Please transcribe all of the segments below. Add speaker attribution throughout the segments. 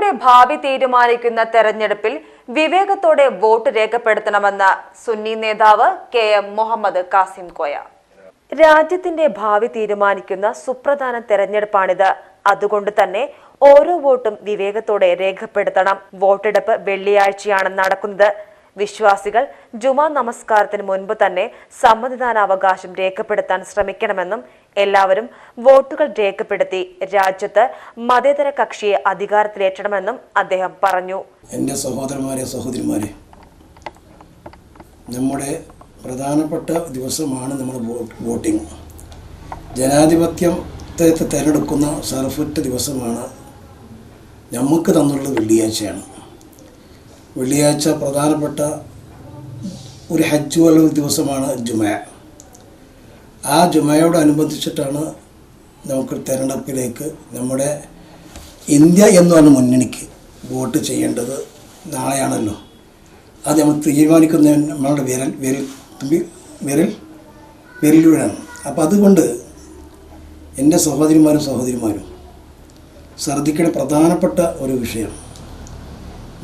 Speaker 1: രാജ്യത്തിന്റെ ഭാവി തീരുമാനിക്കുന്ന തെരഞ്ഞെടുപ്പിൽ വിവേകത്തോടെ വോട്ട് രേഖപ്പെടുത്തണമെന്ന് സുന്നി നേതാവ് KM മുഹമ്മദ് കാസിം കോയ. രാജ്യത്തിന്റെ ഭാവി തീരുമാനിക്കുന്ന സുപ്രധാന തെരഞ്ഞെടുപ്പാണിത്. അതുകൊണ്ട് തന്നെ ഓരോ വോട്ടും വിവേകത്തോടെ രേഖപ്പെടുത്തണം. വോട്ടെടുപ്പ് വെള്ളിയാഴ്ചയാണ് നടക്കുന്നത്. വിശ്വാസികൾ ജുമാ നമസ്കാരത്തിന് മുൻപ് തന്നെ സമ്മതിദാനാവകാശം രേഖപ്പെടുത്താൻ ശ്രമിക്കണമെന്നും എല്ലാവരും വോട്ടുകൾ രേഖപ്പെടുത്തി രാജ്യത്ത് മതേതര കക്ഷിയെ അധികാരത്തിലേറ്റണമെന്നും അദ്ദേഹം പറഞ്ഞു.
Speaker 2: എൻ്റെ സഹോദരിമാരെ, നമ്മുടെ പ്രധാനപ്പെട്ട ദിവസമാണ് നമ്മുടെ വോട്ടിംഗ്. ജനാധിപത്യത്തെ തിരഞ്ഞെടുക്കുന്ന സർഫുറ്റ ദിവസമാണ് നമുക്ക് തന്നുള്ളത്. വെള്ളിയാഴ്ചയാണ്. വെള്ളിയാഴ്ച പ്രധാനപ്പെട്ട ഒരു ഹജ്ജ് വല്ല ദിവസമാണ് ജുമഅ. ആ ജുമയോടനുബന്ധിച്ചിട്ടാണ് നമുക്ക് തെരഞ്ഞെടുപ്പിലേക്ക് നമ്മുടെ ഇന്ത്യ എന്ന് പറഞ്ഞ മുന്നണിക്ക് വോട്ട് ചെയ്യേണ്ടത്. നാളെയാണല്ലോ അത് നമ്മൾ തീരുമാനിക്കുന്ന നമ്മളുടെ വിരലിലൂടെയാണ്. അപ്പോൾ അതുകൊണ്ട് എൻ്റെ സഹോദരിമാരും ശ്രദ്ധിക്കേണ്ട പ്രധാനപ്പെട്ട ഒരു വിഷയം,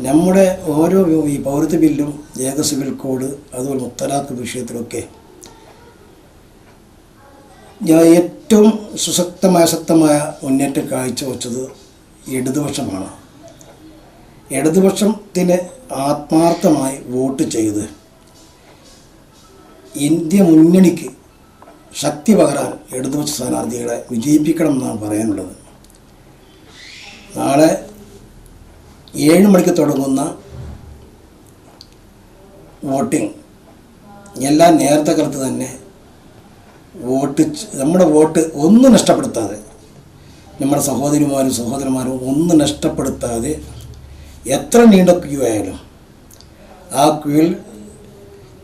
Speaker 2: നമ്മുടെ ഓരോ ഈ പൗരത്വ ബില്ലും ഏക സിവിൽ കോഡ് അതുപോലെ മുത്തലാഖ് വിഷയത്തിലൊക്കെ ഏറ്റവും ശക്തമായ മുന്നേറ്റം കാഴ്ചവെച്ചത് ഇടതുപക്ഷമാണ്. ഇടതുപക്ഷത്തിന് ആത്മാർത്ഥമായി വോട്ട് ചെയ്ത് ഇന്ത്യ മുന്നണിക്ക് ശക്തി പകരാൻ ഇടതുപക്ഷ സ്ഥാനാർത്ഥികളെ വിജയിപ്പിക്കണം എന്നാണ് പറയാനുള്ളത്. നാളെ 7 മണിക്ക് തുടങ്ങുന്ന വോട്ടിംഗ് എല്ലാം നേരത്തെ കാലത്ത് തന്നെ നമ്മുടെ വോട്ട് ഒന്നും നഷ്ടപ്പെടുത്താതെ, നമ്മുടെ സഹോദരന്മാരും ഒന്നും നഷ്ടപ്പെടുത്താതെ എത്ര നീണ്ട ക്യൂ ആയാലും ആ ക്യൂവിൽ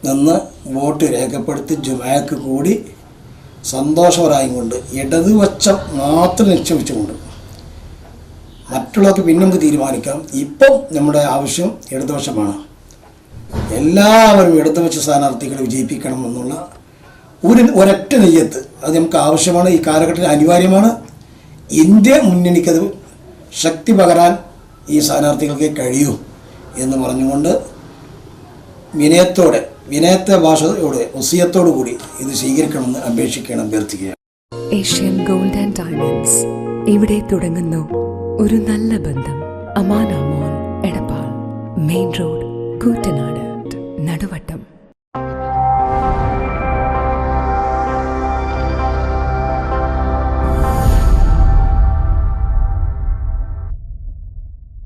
Speaker 2: നിന്ന് വോട്ട് രേഖപ്പെടുത്തി ജുമഅക്ക് കൂടി സന്തോഷവരായും കൊണ്ട് ഇടതുപക്ഷം മാത്രം നിക്ഷേപിച്ചുകൊണ്ട് മറ്റുള്ളവർക്ക് പിന്നെ നമുക്ക് തീരുമാനിക്കാം. ഇപ്പം നമ്മുടെ ആവശ്യം ഇടതുപക്ഷമാണ്. എല്ലാവരും ഇടതുപക്ഷ സ്ഥാനാർത്ഥികളെ വിജയിപ്പിക്കണം എന്നുള്ള ഒരൊറ്റ നെയ്യത്ത് അത് നമുക്ക് ആവശ്യമാണ്. ഈ കാലഘട്ടത്തിൽ അനിവാര്യമാണ്. ഇന്ത്യ മുന്നണിക്കത് ശക്തി പകരാൻ ഈ സ്ഥാനാർത്ഥികൾക്ക് കഴിയൂ എന്ന് പറഞ്ഞുകൊണ്ട് വിനയത്തെ ഭാഷയോടെ വസിയത്തോടു കൂടി ഇത് സ്വീകരിക്കണമെന്ന് അഭ്യർത്ഥിക്കുകയാണ്.
Speaker 3: ഏഷ്യൻ ഗോൾഡ് ആൻഡ് ഡയമണ്ട്സ്, ഇവിടെ തുടങ്ങുന്നു ഒരു നല്ല ബന്ധം. അമാന മോൾ, എടപ്പാൾ, മെയിൻ റോഡ്, കൂറ്റനാട്, നടുവട്ടം.